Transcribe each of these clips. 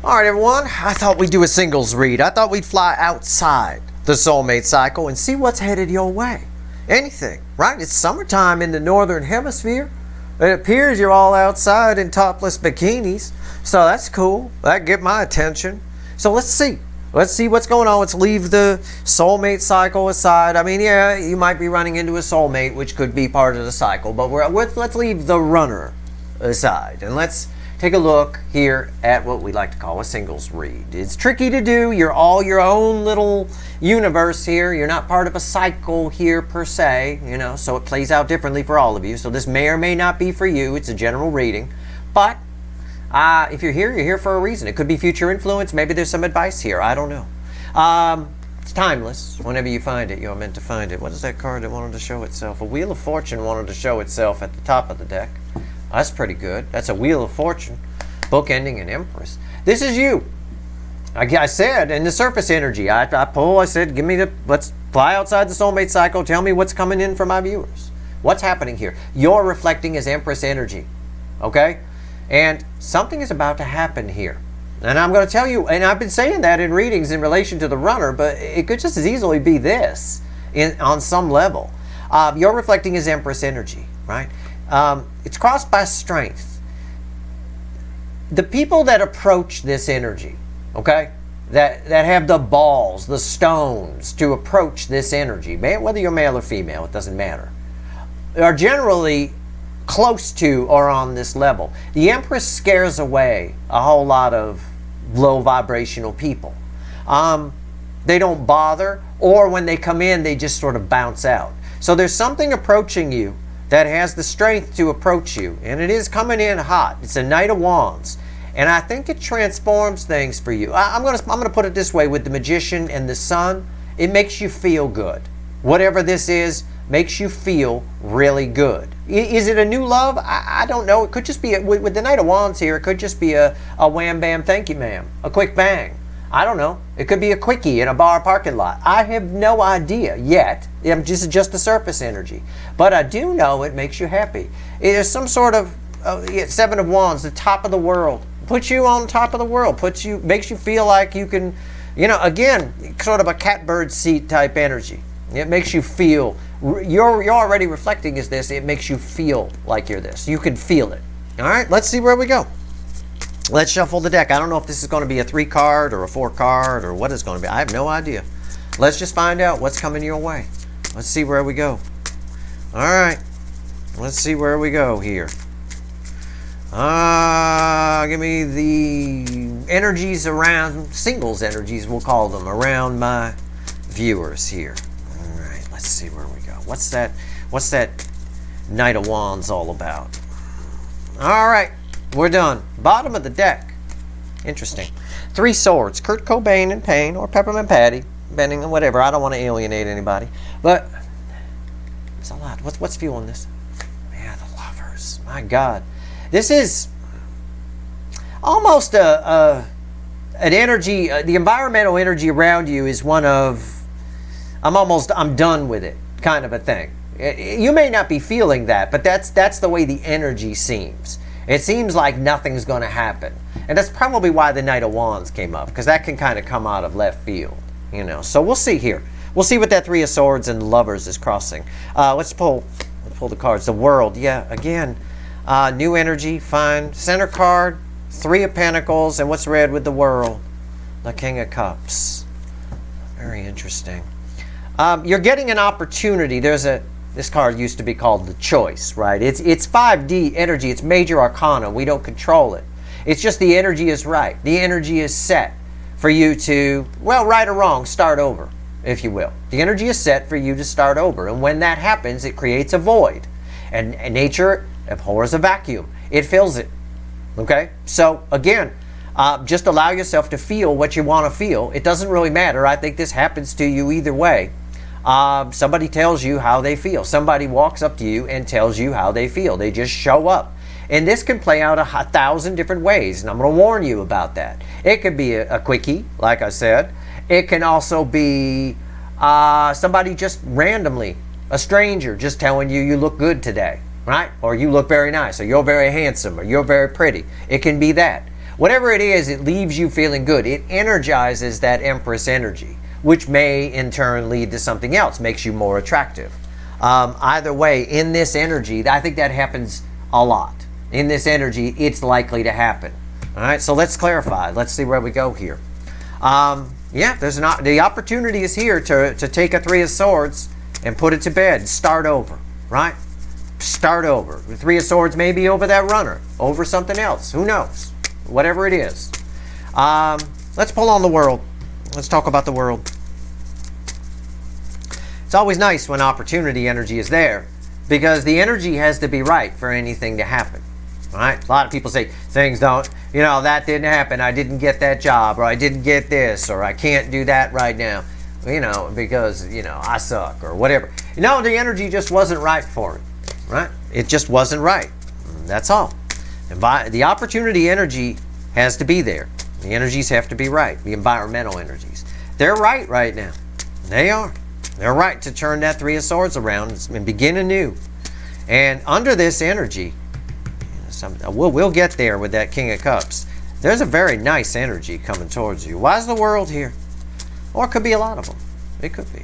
All right, everyone, I thought we'd do a singles read. I thought we'd fly outside the soulmate cycle and see what's headed your way. Anything, right? It's summertime in the northern hemisphere. It appears you're all outside in topless bikinis, so that's cool. That get my attention. So let's see. Let's see what's going on. Let's leave the soulmate cycle aside. I mean, yeah, you might be running into a soulmate, which could be part of the cycle, but let's leave the runner aside and let's take a look here at what we like to call a singles read. It's tricky to do. You're all your own little universe here. You're not part of a cycle here per se, you know, so it plays out differently for all of you. So this may or may not be for you. It's a general reading. But if you're here for a reason. It could be future influence. Maybe there's some advice here. I don't know. It's timeless. Whenever you find it, you're meant to find it. What is that card that wanted to show itself? A Wheel of Fortune wanted to show itself at the top of the deck. That's pretty good. That's a Wheel of Fortune. Book ending an Empress. This is you. I said, in the surface energy, I said, let's fly outside the soulmate cycle. Tell me what's coming in for my viewers. What's happening here? You're reflecting as Empress energy. Okay? And something is about to happen here. And I'm going to tell you, and I've been saying that in readings in relation to the runner, but it could just as easily be this on some level. You're reflecting as Empress energy, right? It's crossed by strength. The people that approach this energy, okay, that have the balls, the stones to approach this energy, whether you're male or female, it doesn't matter, are generally close to or on this level. The Empress scares away a whole lot of low vibrational people. They don't bother, or when they come in, they just sort of bounce out. So there's something approaching you that has the strength to approach you, and it is coming in hot. It's a Knight of Wands, and I think it transforms things for you. I'm gonna put it this way: with the Magician and the Sun, it makes you feel good. Whatever this is makes you feel really good. Is it a new love? I don't know. It could just be with the Knight of Wands here. It could just be a wham bam, thank you ma'am, a quick bang. I don't know. It could be a quickie in a bar parking lot. I have no idea yet. This is just the surface energy. But I do know it makes you happy. It is some sort of Seven of Wands, the top of the world. Puts you on top of the world. Makes you feel like you can, again, sort of a catbird seat type energy. It makes you feel, you're already reflecting as this. It makes you feel like you're this. You can feel it. All right, let's see where we go. Let's shuffle the deck. I don't know if this is going to be a 3-card or a 4-card or what it's going to be. I have no idea. Let's just find out what's coming your way. Let's see where we go. All right. Let's see where we go here. Give me the energies around, singles energies we'll call them, around my viewers here. All right. Let's see where we go. What's that Knight of Wands all about? All right. We're done. Bottom of the deck. Interesting. 3 swords. Kurt Cobain in pain, or Peppermint Patty, depending on whatever. I don't want to alienate anybody. But it's a lot. What's fueling this? Yeah, the Lovers. My God. This is almost an energy. The environmental energy around you is one of, I'm done with it kind of a thing. You may not be feeling that, but that's the way the energy seems. It seems like nothing's going to happen. And that's probably why the Knight of Wands came up, because that can kind of come out of left field, So we'll see here. We'll see what that 3 of Swords and Lovers is crossing. Let's pull the cards. The World, yeah, again, new energy, fine. Center card, 3 of Pentacles, and what's red with the World? The King of Cups. Very interesting. You're getting an opportunity. This card used to be called the Choice, right? It's 5D energy. It's major arcana. We don't control it. It's just the energy is right. The energy is set for you to, well, right or wrong, start over, if you will. The energy is set for you to start over. And when that happens, it creates a void. And nature abhors a vacuum. It fills it. Okay? So, again, just allow yourself to feel what you want to feel. It doesn't really matter. I think this happens to you either way. Somebody tells you how they feel. Somebody walks up to you and tells you how they feel. They just show up. And this can play out 1,000 different ways, and I'm going to warn you about that. It could be a quickie, like I said. It can also be somebody just randomly, a stranger, just telling you you look good today, right? Or you look very nice, or you're very handsome, or you're very pretty. It can be that. Whatever it is, it leaves you feeling good. It energizes that Empress energy, which may in turn lead to something else, makes you more attractive. Either way, in this energy, I think that happens a lot. In this energy, it's likely to happen. All right, so let's clarify. Let's see where we go here. Yeah, the opportunity is here to take a Three of Swords and put it to bed. Start over, right? Start over. The Three of Swords may be over that runner, over something else. Who knows? Whatever it is. Let's pull on the world. Let's talk about the world. It's always nice when opportunity energy is there, because the energy has to be right for anything to happen. Right? A lot of people say things don't, that didn't happen. I didn't get that job, or I didn't get this, or I can't do that right now, because, I suck, or whatever. The energy just wasn't right for it, right? It just wasn't right. That's all. And the opportunity energy has to be there. The energies have to be right, the environmental energies. They're right now. They are. They're right to turn that Three of Swords around and begin anew. And under this energy, we'll get there with that King of Cups. There's a very nice energy coming towards you. Why is the world here? Or it could be a lot of them. It could be.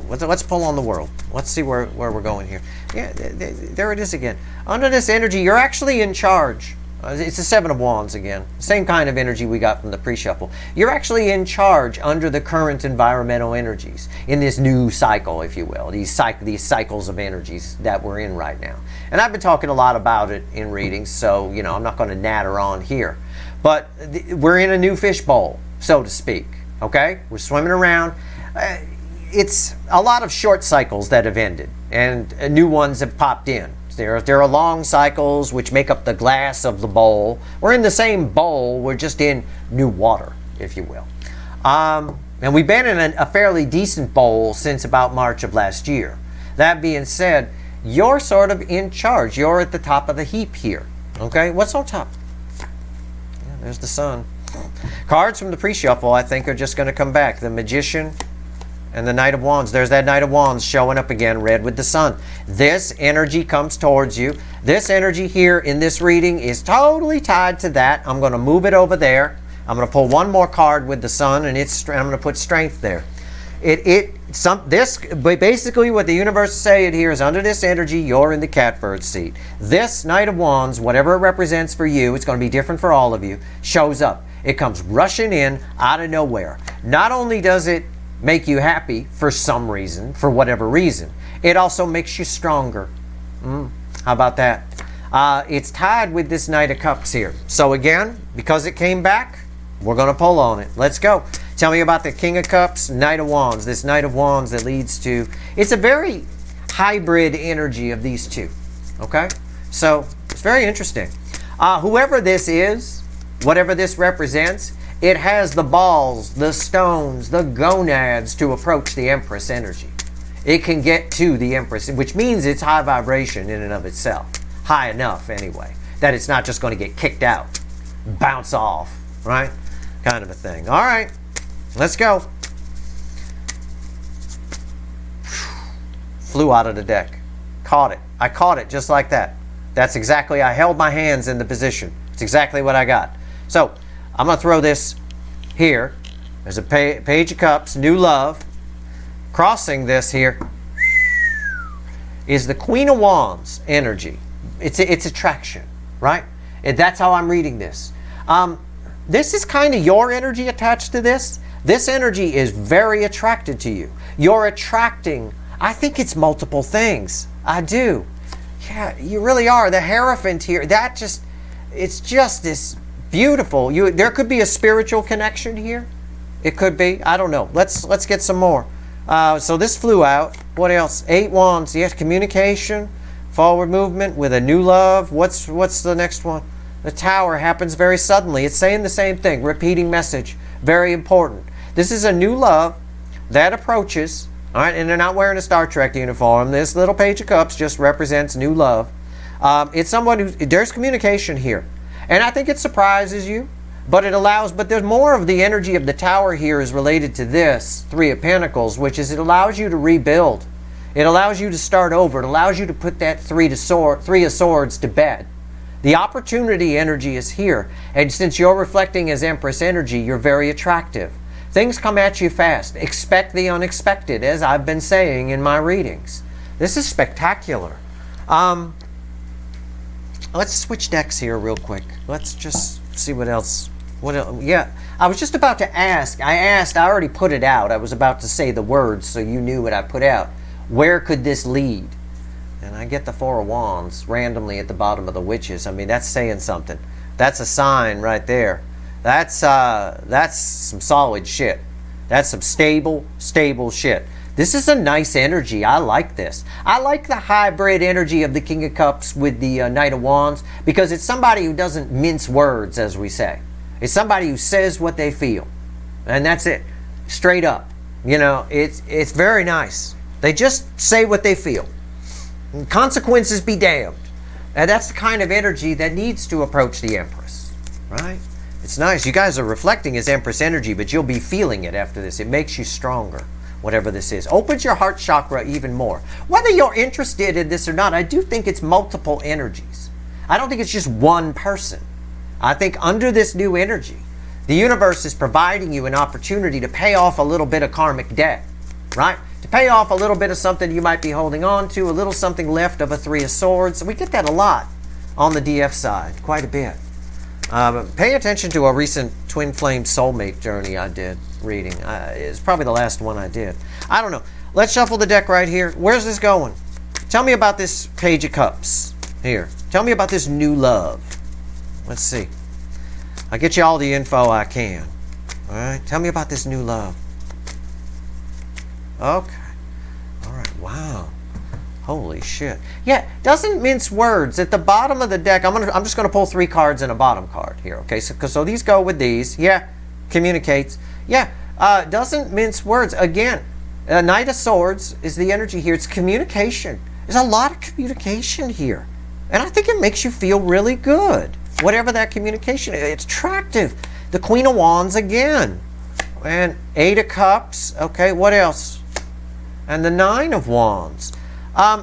Let's pull on the world. Let's see where we're going here. Yeah, there it is again. Under this energy, you're actually in charge. It's the Seven of Wands again. Same kind of energy we got from the pre-shuffle. You're actually in charge under the current environmental energies in this new cycle, if you will. These cycles of energies that we're in right now. And I've been talking a lot about it in readings, so I'm not going to natter on here. But we're in a new fishbowl, so to speak. Okay? We're swimming around. It's a lot of short cycles that have ended, and new ones have popped in. There are long cycles which make up the glass of the bowl. We're in the same bowl, we're just in new water, if you will. And we've been in a fairly decent bowl since about March of last year. That being said, you're sort of in charge. You're at the top of the heap here. Okay, what's on top? Yeah, there's the Sun. Cards from the pre-shuffle, I think, are just going to come back. The Magician and the Knight of Wands. There's that Knight of Wands showing up again, red with the Sun. This energy comes towards you. This energy here in this reading is totally tied to that. I'm going to move it over there. I'm going to pull one more card with the Sun, and I'm going to put Strength there. Basically what the universe is saying here is, under this energy, you're in the catbird seat. This Knight of Wands, whatever it represents for you, it's going to be different for all of you, shows up. It comes rushing in out of nowhere. Not only does it make you happy for some reason, for whatever reason, it also makes you stronger. How about that? It's tied with this Knight of Cups here. So again, because it came back, we're going to pull on it. Let's go. Tell me about the King of Cups, Knight of Wands. This Knight of Wands that leads to, it's a very hybrid energy of these two. Okay? So it's very interesting. Whoever this is, whatever this represents, it has the balls, the stones, the gonads to approach the Empress energy. It can get to the Empress, which means it's high vibration in and of itself. High enough, anyway, that it's not just going to get kicked out, bounce off, right? Kind of a thing. All right, let's go. Flew out of the deck. Caught it. I caught it just like that. That's exactly, I held my hands in the position. It's exactly what I got. So, I'm going to throw this here. There's a Page of Cups, New Love. Crossing this here is the Queen of Wands energy. It's attraction, right? And that's how I'm reading this. This is kind of your energy attached to this. This energy is very attracted to you. You're attracting, I think it's multiple things. I do. Yeah, you really are. The Hierophant here, it's just this beautiful. There could be a spiritual connection here. It could be. I don't know. Let's get some more. So this flew out. What else? 8 Wands. Yes, communication, forward movement with a new love. What's the next one? The Tower happens very suddenly. It's saying the same thing. Repeating message. Very important. This is a new love that approaches. All right, and they're not wearing a Star Trek uniform. This little Page of Cups just represents new love. It's someone there's communication here. And I think it surprises you, but there's more of the energy of the Tower here is related to this Three of Pentacles, which is it allows you to rebuild. It allows you to start over. It allows you to put that Three of Swords to bed. The opportunity energy is here. And since you're reflecting as Empress energy, you're very attractive. Things come at you fast. Expect the unexpected, as I've been saying in my readings. This is spectacular. Let's switch decks here real quick. Let's just see what else. Yeah, I was just about to ask. I already put it out. I was about to say the words so you knew what I put out. Where could this lead? And I get the Four of Wands randomly at the bottom of the Witches. I mean, that's saying something. That's a sign right there. That's some solid shit. That's some stable shit. This is a nice energy. I like this. I like the hybrid energy of the King of Cups with the Knight of Wands because it's somebody who doesn't mince words, as we say. It's somebody who says what they feel. And that's it. Straight up. You know, it's very nice. They just say what they feel. And consequences be damned. And that's the kind of energy that needs to approach the Empress. Right? It's nice. You guys are reflecting as Empress energy, but you'll be feeling it after this. It makes you stronger, whatever this is. Opens your heart chakra even more. Whether you're interested in this or not, I do think it's multiple energies. I don't think it's just one person. I think under this new energy, the universe is providing you an opportunity to pay off a little bit of karmic debt, right? To pay off a little bit of something you might be holding on to, a little something left of a Three of Swords. We get that a lot on the DF side, quite a bit. Pay attention to a recent Twin Flame Soulmate journey I did reading. It's probably the last one I did. I don't know. Let's shuffle the deck right here. Where's this going? Tell me about this Page of Cups here. Tell me about this new love. Let's see. I'll get you all the info I can. All right. Tell me about this new love. Okay. All right. Wow. Holy shit. Yeah, doesn't mince words. At the bottom of the deck, I'm just going to pull 3 cards and a bottom card here, okay? So these go with these. Yeah, communicates. Yeah, doesn't mince words. Again, Knight of Swords is the energy here. It's communication. There's a lot of communication here. And I think it makes you feel really good. Whatever that communication is, it's attractive. The Queen of Wands again. And 8 of Cups. Okay, what else? And the 9 of Wands.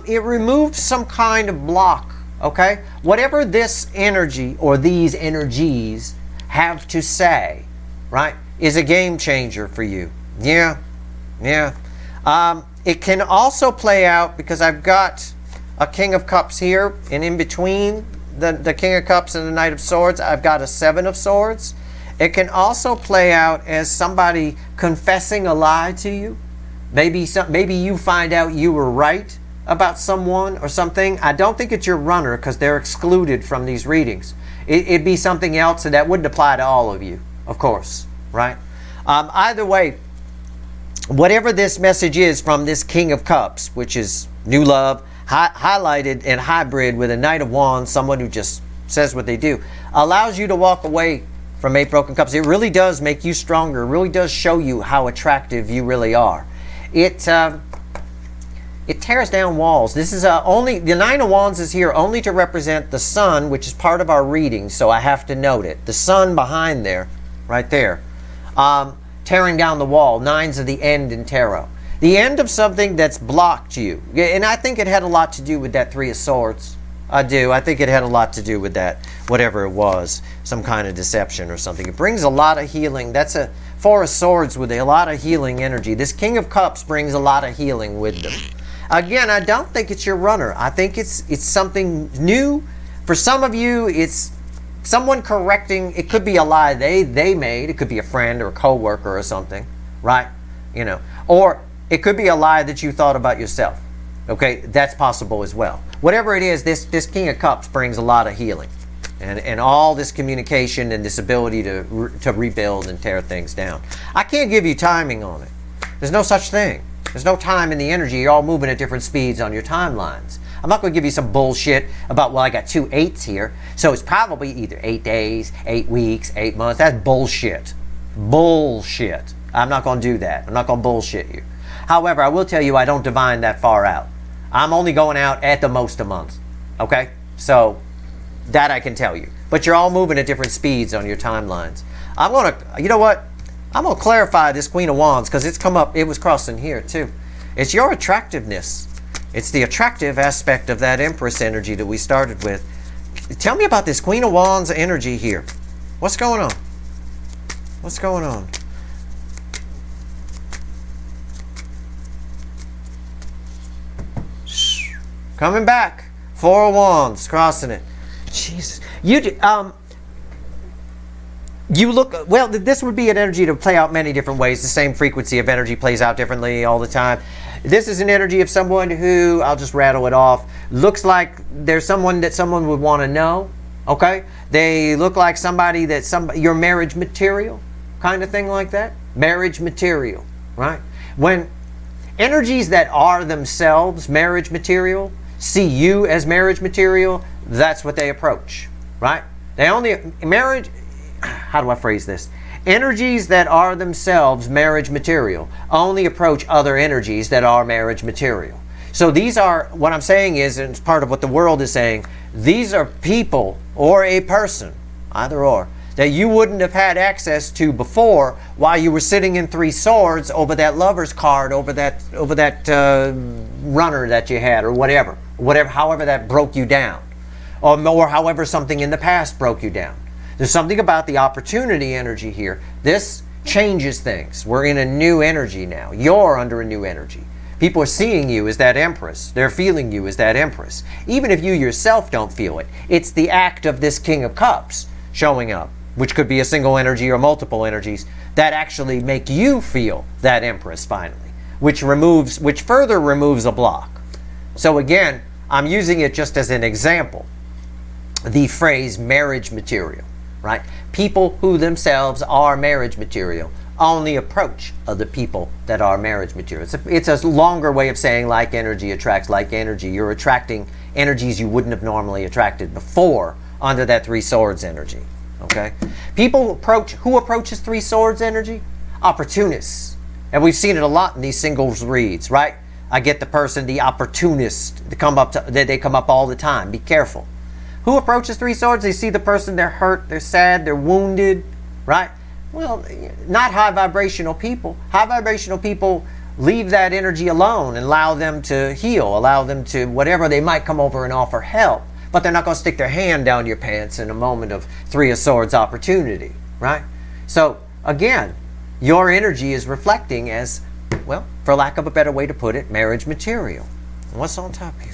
It removed some kind of block, okay? Whatever this energy or these energies have to say, right, is a game changer for you. Yeah. It can also play out because I've got a King of Cups here, and in between the King of Cups and the Knight of Swords, I've got a 7 of Swords. It can also play out as somebody confessing a lie to you. Maybe you find out you were right about someone or something. I don't think it's your runner because they're excluded from these readings. It'd be something else, and that wouldn't apply to all of you, of course, right? Either way, whatever this message is from this King of Cups, which is new love, highlighted and hybrid with a Knight of Wands, someone who just says what they do, allows you to walk away from 8 broken cups. It really does make you stronger. It really does show you how attractive you really are. It tears down walls. This is only, the 9 of Wands is here only to represent the sun, which is part of our reading, so I have to note it. The sun behind there, right there, tearing down the wall. 9's of the end in tarot. The end of something that's blocked you. And I think it had a lot to do with that 3 of Swords. I do. I think it had a lot to do with that, whatever it was, some kind of deception or something. It brings a lot of healing. That's a 4 of Swords with a lot of healing energy. This King of Cups brings a lot of healing with them. Again, I don't think it's your runner. I think it's something new. For some of you, it's someone correcting. It could be a lie they made. It could be a friend or a coworker or something, right? You know, or it could be a lie that you thought about yourself. Okay, that's possible as well. Whatever it is, this King of Cups brings a lot of healing, and all this communication and this ability to rebuild and tear things down. I can't give you timing on it. There's no such thing. There's no time in the energy. You're all moving at different speeds on your timelines. I'm not going to give you some bullshit about, well, I got 2 8s here, so it's probably either 8 days, 8 weeks, 8 months. That's bullshit. Bullshit. I'm not going to do that. I'm not going to bullshit you. However, I will tell you I don't divine that far out. I'm only going out at the most a month. Okay? So, that I can tell you. But you're all moving at different speeds on your timelines. I'm going to, you know what? I'm going to clarify this Queen of Wands because it's come up, it was crossing here too. It's your attractiveness. It's the attractive aspect of that Empress energy that we started with. Tell me about this Queen of Wands energy here. What's going on? What's going on? Coming back. Four of Wands, crossing it. Jesus. You look, well, this would be an energy to play out many different ways. The same frequency of energy plays out differently all the time. This is an energy of someone who, I'll just rattle it off, looks like there's someone that someone would want to know, okay? They look like somebody that your marriage material, kind of thing like that. Marriage material, right? When energies that are themselves marriage material see you as marriage material, that's what they approach, right? How do I phrase this? Energies that are themselves marriage material only approach other energies that are marriage material. So these are, what I'm saying is, and it's part of what the world is saying, these are people or a person, either or, that you wouldn't have had access to before while you were sitting in Three Swords over that lover's card, over that runner that you had, or whatever, however that broke you down, or however something in the past broke you down. There's something about the opportunity energy here. This changes things. We're in a new energy now. You're under a new energy. People are seeing you as that Empress. They're feeling you as that Empress. Even if you yourself don't feel it, it's the act of this King of Cups showing up, which could be a single energy or multiple energies, that actually make you feel that Empress finally, which further removes a block. So again, I'm using it just as an example. The phrase marriage material. Right? People who themselves are marriage material only approach other people that are marriage material. It's a longer way of saying like energy attracts like energy. You're attracting energies you wouldn't have normally attracted before under that Three Swords energy. Okay? Who approaches Three Swords energy? Opportunists. And we've seen it a lot in these singles reads, right? I get the person, the opportunist, they come up all the time. Be careful. Who approaches Three Swords? They see the person, they're hurt, they're sad, they're wounded, right? Well, not high vibrational people. High vibrational people leave that energy alone and allow them to heal, allow them to whatever. They might come over and offer help, but they're not going to stick their hand down your pants in a moment of Three of Swords opportunity, right? So again, your energy is reflecting as, well, for lack of a better way to put it, marriage material. And what's on top here?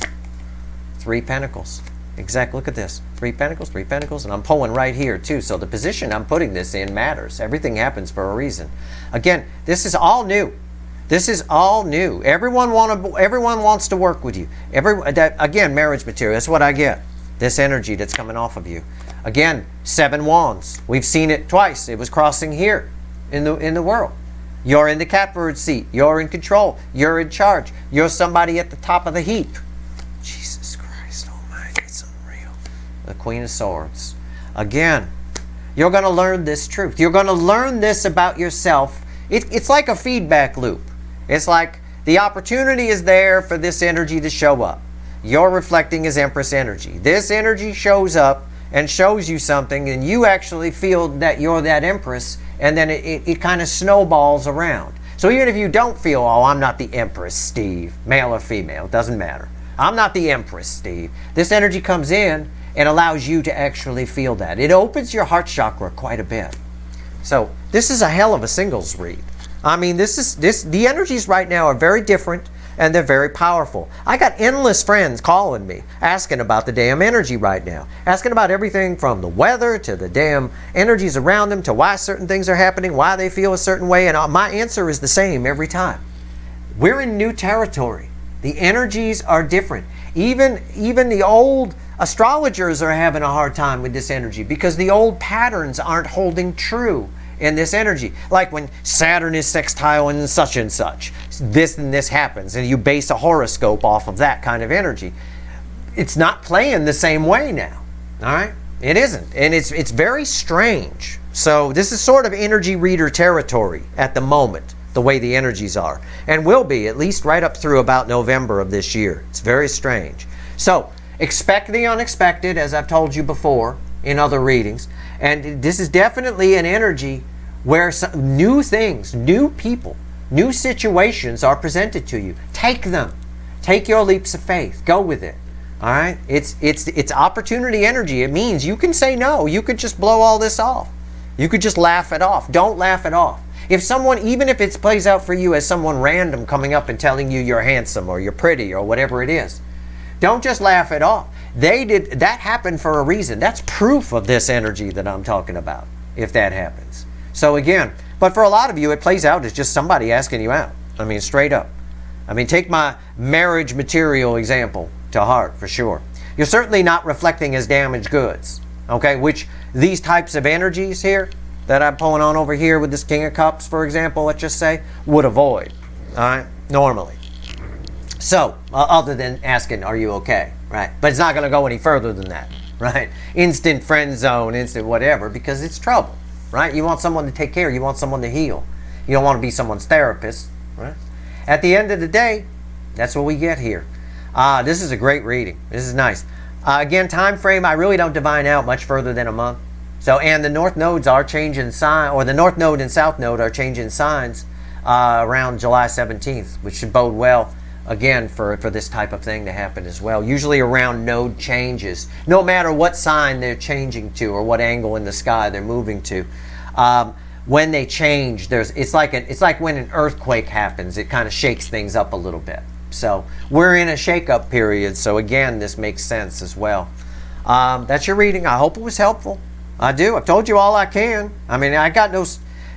Three Pentacles. Exactly. Look at this. Three Pentacles, and I'm pulling right here too. So the position I'm putting this in matters. Everything happens for a reason. Again, this is all new. This is all new. Everyone wants to work with you. Again, marriage material. That's what I get. This energy that's coming off of you. Again, Seven Wands. We've seen it twice. It was crossing here in the world. You're in the catbird seat. You're in control. You're in charge. You're somebody at the top of the heap. Jesus Christ Almighty, it's unreal. The Queen of Swords. Again, you're going to learn this truth. You're going to learn this about yourself. It's like a feedback loop. It's like the opportunity is there for this energy to show up. You're reflecting as Empress energy. This energy shows up and shows you something, and you actually feel that you're that Empress, and then it kind of snowballs around. So even if you don't feel, oh, I'm not the Empress, Steve, male or female, it doesn't matter. I'm not the Empress, Steve. This energy comes in and allows you to actually feel that. It opens your heart chakra quite a bit. So this is a hell of a singles read. I mean, the energies right now are very different, and they're very powerful. I got endless friends calling me, asking about the damn energy right now. Asking about everything from the weather to the damn energies around them to why certain things are happening, why they feel a certain way, and my answer is the same every time. We're in new territory. The energies are different. Even the old astrologers are having a hard time with this energy because the old patterns aren't holding true in this energy. Like when Saturn is sextile and such, this and this happens, and you base a horoscope off of that kind of energy. It's not playing the same way now. All right? It isn't. And it's very strange. So this is sort of energy reader territory at the moment, the way the energies are. And will be, at least right up through about November of this year. It's very strange. So expect the unexpected, as I've told you before in other readings. And this is definitely an energy where some new things, new people, new situations are presented to you. Take them. Take your leaps of faith. Go with it. All right, it's opportunity energy. It means you can say no. You could just blow all this off. You could just laugh it off. Don't laugh it off. If someone, even if it plays out for you as someone random coming up and telling you you're handsome or you're pretty or whatever it is, don't just laugh it off. That happened for a reason. That's proof of this energy that I'm talking about, if that happens. So again, but for a lot of you, it plays out as just somebody asking you out. I mean, straight up. I mean, take my marriage material example to heart, for sure. You're certainly not reflecting as damaged goods, okay? Which these types of energies here that I'm pulling on over here with this King of Cups, for example, let's just say, would avoid, all right, normally. So, other than asking, are you okay, right? But it's not going to go any further than that, right? Instant friend zone, instant whatever, because it's trouble, right? You want someone to take care, you want someone to heal. You don't want to be someone's therapist, right? At the end of the day, that's what we get here. This is a great reading. This is nice. Again, time frame, I really don't divine out much further than a month. So, and the North Nodes are changing sign, or the North Node and South Node are changing signs around July 17th, which should bode well, again, for this type of thing to happen as well. Usually around node changes, no matter what sign they're changing to or what angle in the sky they're moving to. When they change, it's like when an earthquake happens, it kind of shakes things up a little bit. So we're in a shake-up period, so again, this makes sense as well. That's your reading. I hope it was helpful. I do. I've told you all I can. I mean,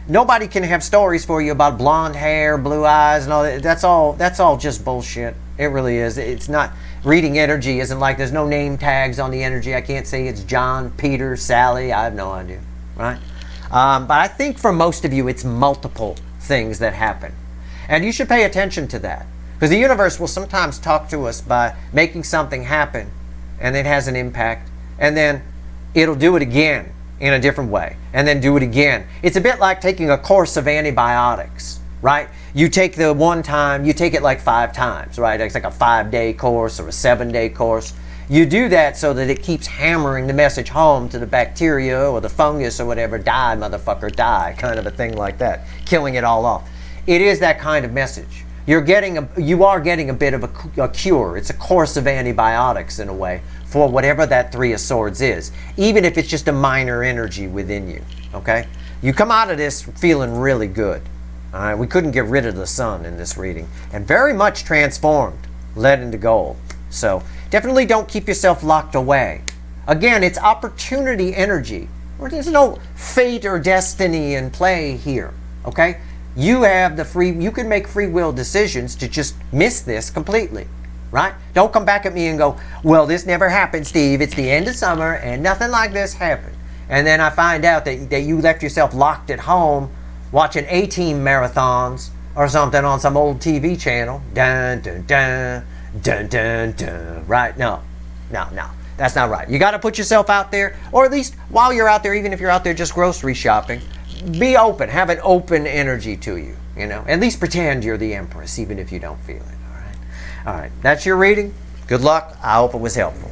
nobody can have stories for you about blonde hair, blue eyes, and all that. That's all just bullshit. It really is. It's not, reading energy isn't like, there's no name tags on the energy. I can't say it's John, Peter, Sally. I have no idea, right? But I think for most of you, it's multiple things that happen. And you should pay attention to that. Because the universe will sometimes talk to us by making something happen, and it has an impact, and then it'll do it again in a different way, and then do it again. It's a bit like taking a course of antibiotics, right? You take the one time, you take it like 5 times, right? It's like a 5-day course or a 7-day course. You do that so that it keeps hammering the message home to the bacteria or the fungus or whatever, die, motherfucker, die, kind of a thing like that, killing it all off. It is that kind of message. You are getting a bit of a cure. It's a course of antibiotics in a way for whatever that 3 of Swords is, even if it's just a minor energy within you, okay? You come out of this feeling really good, all right? We couldn't get rid of the sun in this reading, and very much transformed, led into gold. So definitely don't keep yourself locked away. Again, it's opportunity energy. There's no fate or destiny in play here, okay? You can make free will decisions to just miss this completely, right? Don't come back at me and go, well, this never happened, Steve. It's the end of summer and nothing like this happened. And then I find out that you left yourself locked at home watching A-Team marathons or something on some old TV channel. Dun, dun, dun, dun, dun, dun. Right? No. That's not right. You got to put yourself out there, or at least while you're out there, even if you're out there just grocery shopping, be open. Have an open energy to you, you know. At least pretend you're the Empress, even if you don't feel it, all right? All right, that's your reading. Good luck. I hope it was helpful.